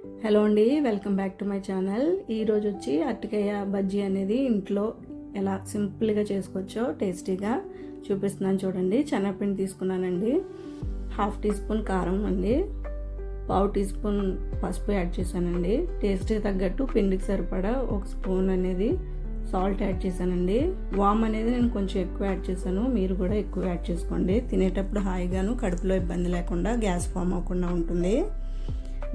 Hello అండి, welcome back to my channel. ఈరోజు వచ్చి అరటికాయ బజ్జీ అనేది ఇంట్లో ఎలా సింపుల్గా చేసుకోవచ్చో టేస్టీగా చూపిస్తున్నాను చూడండి. శనగపిండి తీసుకున్నానండి, 1/2 టీ స్పూన్ కారం అండి, 1/4 టీ స్పూన్ పసుపు యాడ్ చేశానండి, టేస్ట్కి తగ్గట్టు పిండికి సరిపడా 1 స్పూన్ అనేది సాల్ట్ యాడ్ చేశానండి. వామ్ అనేది నేను కొంచెం ఎక్కువ యాడ్ చేశాను, మీరు కూడా ఎక్కువ యాడ్ చేసుకోండి. తినేటప్పుడు హాయిగాను కడుపులో ఇబ్బంది లేకుండా గ్యాస్ ఫామ్ అవ్వకుండా ఉంటుంది.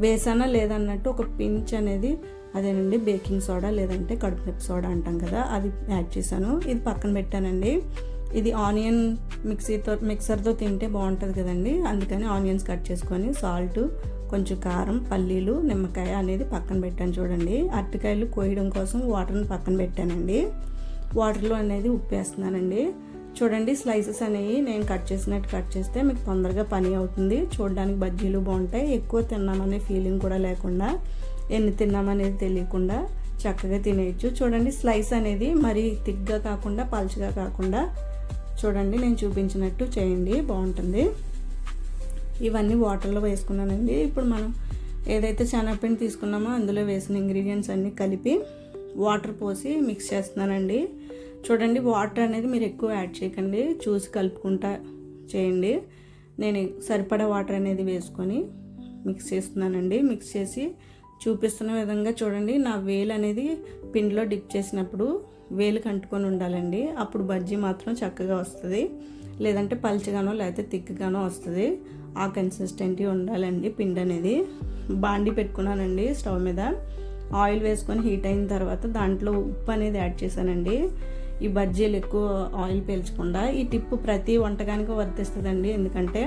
వేసానా లేదన్నట్టు ఒక పించ్ అనేది అదేనండి బేకింగ్ సోడా లేదంటే కడుపు నొప్పి సోడా అంటాం కదా, అది యాడ్ చేశాను. ఇది పక్కన పెట్టానండి. ఇది ఆనియన్ మిక్సర్తో తింటే బాగుంటుంది కదండి, అందుకని ఆనియన్స్ కట్ చేసుకొని సాల్ట్, కొంచెం కారం, పల్లీలు, నిమ్మకాయ అనేది పక్కన పెట్టాను చూడండి. అరటికాయలు కోయడం కోసం వాటర్ని పక్కన పెట్టానండి. వాటర్లో అనేది ఉప్పు వేస్తున్నానండి. చూడండి, స్లైసెస్ అనేవి నేను కట్ చేసినట్టు కట్ చేస్తే మీకు తొందరగా పని అవుతుంది. చూడడానికి బజ్జీలు బాగుంటాయి, ఎక్కువ తిన్నామనే ఫీలింగ్ కూడా లేకుండా, ఎన్ని తిన్నామనేది తెలియకుండా చక్కగా తినేయచ్చు. చూడండి, స్లైస్ అనేది మరీ థిక్గా కాకుండా పల్చగా కాకుండా చూడండి నేను చూపించినట్టు చేయండి, బాగుంటుంది. ఇవన్నీ వాటర్లో వేసుకున్నానండి. ఇప్పుడు మనం ఏదైతే శనగపిండి తీసుకున్నామో అందులో వేసిన ఇంగ్రీడియంట్స్ అన్నీ కలిపి వాటర్ పోసి మిక్స్ చేస్తున్నానండి. చూడండి, వాటర్ అనేది మీరు ఎక్కువ యాడ్ చేయకండి, చూసి కలుపుకుంటా చేయండి. నేను సరిపడా వాటర్ అనేది వేసుకొని మిక్స్ చేస్తున్నానండి. మిక్స్ చేసి చూపిస్తున్న విధంగా చూడండి, నా వేలు అనేది పిండిలో డిప్ చేసినప్పుడు వేలుకి అంటుకొని ఉండాలండి, అప్పుడు బజ్జీ మాత్రం చక్కగా వస్తుంది. లేదంటే పల్చగానో లేకపోతే తిక్కగానో వస్తుంది. ఆ కన్సిస్టెంటీ ఉండాలండి పిండి అనేది. బాండి పెట్టుకున్నానండి స్టవ్ మీద, ఆయిల్ వేసుకొని హీట్ అయిన తర్వాత దాంట్లో ఉప్పు అనేది యాడ్ చేశానండి. ఈ బజ్జీలు ఎక్కువ ఆయిల్ పీల్చకుండా, ఈ టిప్పు ప్రతి వంటకానికి వర్తిస్తుందండి, ఎందుకంటే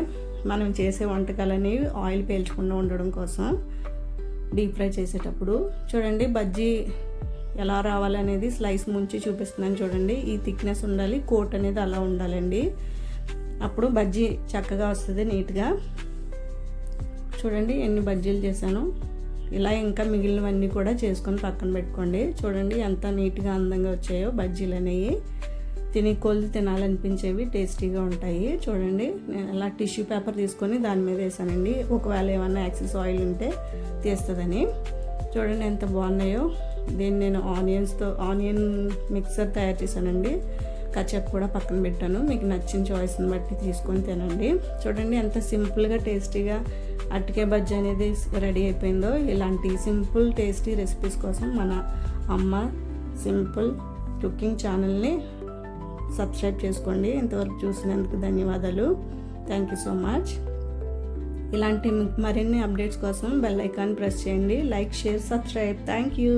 మనం చేసే వంటకాలని ఆయిల్ పీల్చకుండా ఉండడం కోసం డీప్ ఫ్రై చేసేటప్పుడు. చూడండి, బజ్జీ ఎలా రావాలనేది స్లైస్ ముంచి చూపిస్తున్నాను చూడండి. ఈ థిక్నెస్ ఉండాలి, కోట్ అనేది అలా ఉండాలండి, అప్పుడు బజ్జీ చక్కగా వస్తుంది నీట్గా. చూడండి ఎన్ని బజ్జీలు చేశాను. ఇలా ఇంకా మిగిలినవన్నీ కూడా చేసుకొని పక్కన పెట్టుకోండి. చూడండి ఎంత నీట్గా అందంగా వచ్చాయో బజ్జీలు అనేవి, కొద్ది తినాలనిపించేవి, టేస్టీగా ఉంటాయి. చూడండి, నేను అలా టిష్యూ పేపర్ తీసుకొని దాని మీద వేసానండి, ఒకవేళ ఏమన్నా యాక్సెస్ ఆయిల్ ఉంటే తీస్తుందని. చూడండి ఎంత బాగున్నాయో. దీన్ని నేను ఆనియన్ మిక్సర్ తయారు చేశానండి. కచప్ కూడా పక్కన పెట్టాను, మీకు నచ్చిన చాయిస్ని బట్టి తీసుకొని తినండి. చూడండి ఎంత సింపుల్గా టేస్టీగా అరటికాయ బజ్జీ అనేది రెడీ అయిపోయిందో. ఇలాంటి సింపుల్ టేస్టీ రెసిపీస్ కోసం మన అమ్మ సింపుల్ కుకింగ్ ఛానల్ని సబ్స్క్రైబ్ చేసుకోండి. ఇంతవరకు చూసినందుకు ధన్యవాదాలు. Thank you so much. ఇలాంటి మరిన్ని అప్డేట్స్ కోసం బెల్ ఐకాన్ ప్రెస్ చేయండి. Like, share, subscribe. Thank you.